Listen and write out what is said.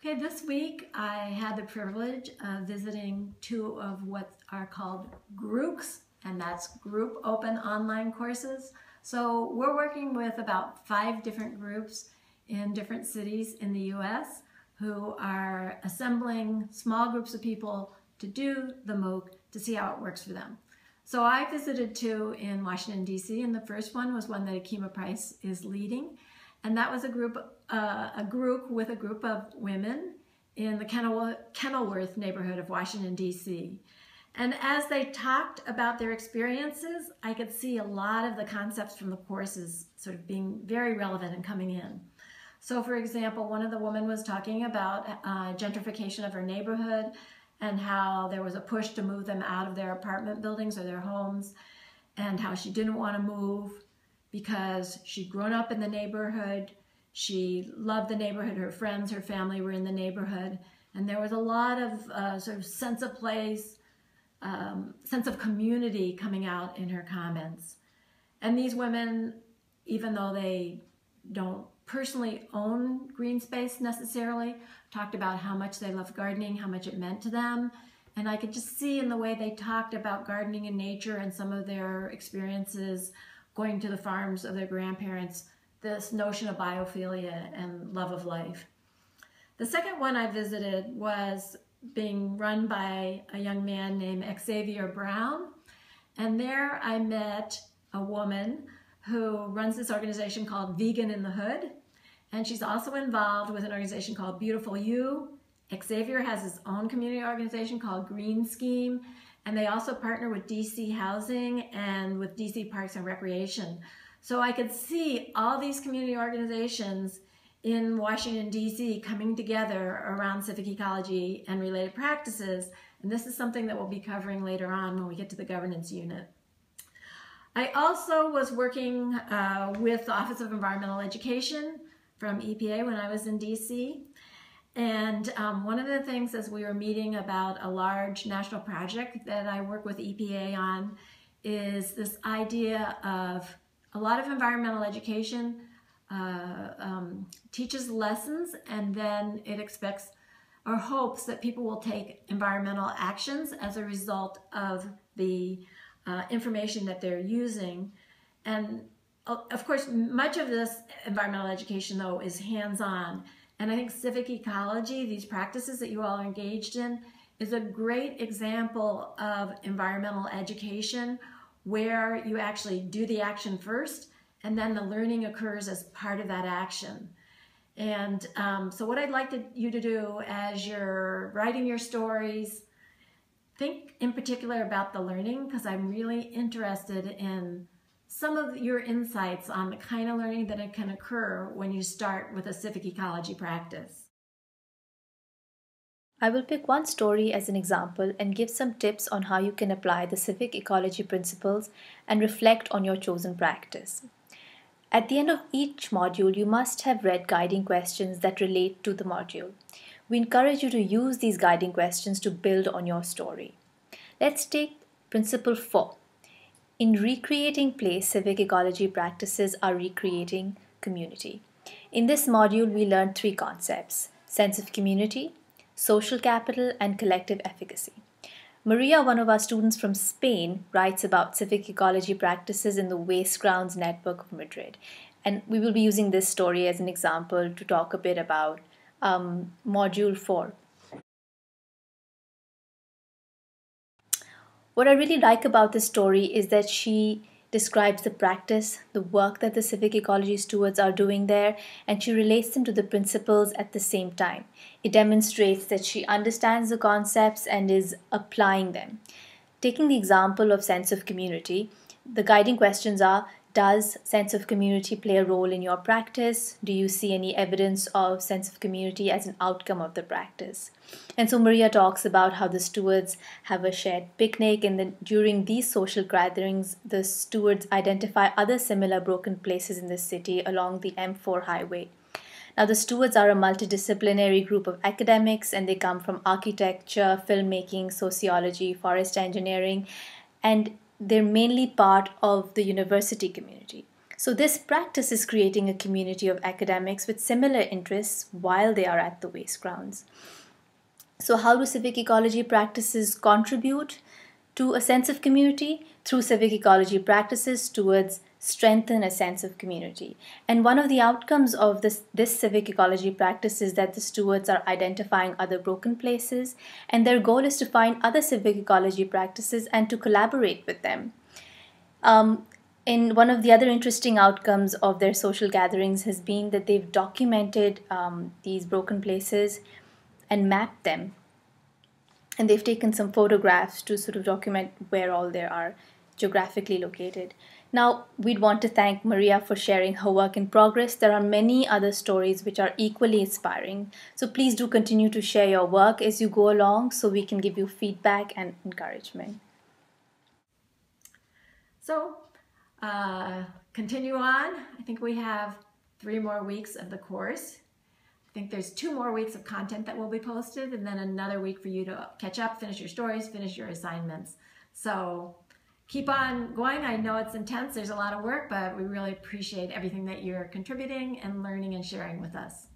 Hey, this week I had the privilege of visiting two of what are called GROOCS, and that's Group Open Online Courses. So we're working with about 5 different groups in different cities in the US who are assembling small groups of people to do the MOOC to see how it works for them. So I visited 2 in Washington, D.C., and the first one was one that Akima Price is leading. And that was a group with a group of women in the Kenilworth neighborhood of Washington, D.C. And as they talked about their experiences, I could see a lot of the concepts from the courses sort of being very relevant and coming in. So for example, one of the women was talking about gentrification of her neighborhood and how there was a push to move them out of their apartment buildings or their homes, and how she didn't want to move because she'd grown up in the neighborhood, she loved the neighborhood, her friends, her family were in the neighborhood, and there was a lot of sort of sense of place, sense of community coming out in her comments. And these women, even though they don't personally own green space necessarily, talked about how much they love gardening, how much it meant to them. And I could just see in the way they talked about gardening and nature and some of their experiences going to the farms of their grandparents, this notion of biophilia and love of life. The second one I visited was being run by a young man named Xavier Brown. And there I met a woman who runs this organization called Vegan in the Hood. And she's also involved with an organization called Beautiful You. Xavier has his own community organization called Green Scheme. And they also partner with DC Housing and with DC Parks and Recreation. So I could see all these community organizations in Washington, DC coming together around civic ecology and related practices. And this is something that we'll be covering later on when we get to the governance unit. I also was working with the Office of Environmental Education from EPA when I was in DC. And one of the things as we were meeting about a large national project that I work with EPA on is this idea of a lot of environmental education teaches lessons, and then it expects or hopes that people will take environmental actions as a result of the information that they're using. And of course, much of this environmental education, though, is hands-on. And I think civic ecology, these practices that you all are engaged in, is a great example of environmental education where you actually do the action first, and then the learning occurs as part of that action. And so what I'd like you to do as you're writing your stories, think in particular about the learning, because I'm really interested in some of your insights on the kind of learning that can occur when you start with a civic ecology practice. I will pick one story as an example and give some tips on how you can apply the civic ecology principles and reflect on your chosen practice. At the end of each module, you must have read guiding questions that relate to the module. We encourage you to use these guiding questions to build on your story. Let's take Principle 4. In recreating place, civic ecology practices are recreating community. In this module, we learned 3 concepts: sense of community, social capital, and collective efficacy. Maria, one of our students from Spain, writes about civic ecology practices in the Waste Grounds Network of Madrid. And we will be using this story as an example to talk a bit about Module 4. What I really like about this story is that she describes the practice, the work that the civic ecology stewards are doing there, and she relates them to the principles at the same time. It demonstrates that she understands the concepts and is applying them. Taking the example of sense of community, the guiding questions are: does sense of community play a role in your practice? Do you see any evidence of sense of community as an outcome of the practice? And so Maria talks about how the stewards have a shared picnic, and then during these social gatherings, the stewards identify other similar broken places in the city along the M4 highway. Now, the stewards are a multidisciplinary group of academics, and they come from architecture, filmmaking, sociology, forest engineering, and they're mainly part of the university community. So this practice is creating a community of academics with similar interests while they are at the waste grounds. So how do civic ecology practices contribute to a sense of community? Through civic ecology practices, stewards strengthen a sense of community. And one of the outcomes of this civic ecology practice is that the stewards are identifying other broken places, and their goal is to find other civic ecology practices and to collaborate with them. And one of the other interesting outcomes of their social gatherings has been that they've documented these broken places and mapped them. And they've taken some photographs to sort of document where all they are geographically located. Now, we'd want to thank Maria for sharing her work in progress. There are many other stories which are equally inspiring. So please do continue to share your work as you go along so we can give you feedback and encouragement. So, continue on. I think we have 3 more weeks of the course. I think there's 2 more weeks of content that will be posted, and then another week for you to catch up, finish your stories, finish your assignments. So keep on going. I know it's intense. There's a lot of work, but we really appreciate everything that you're contributing and learning and sharing with us.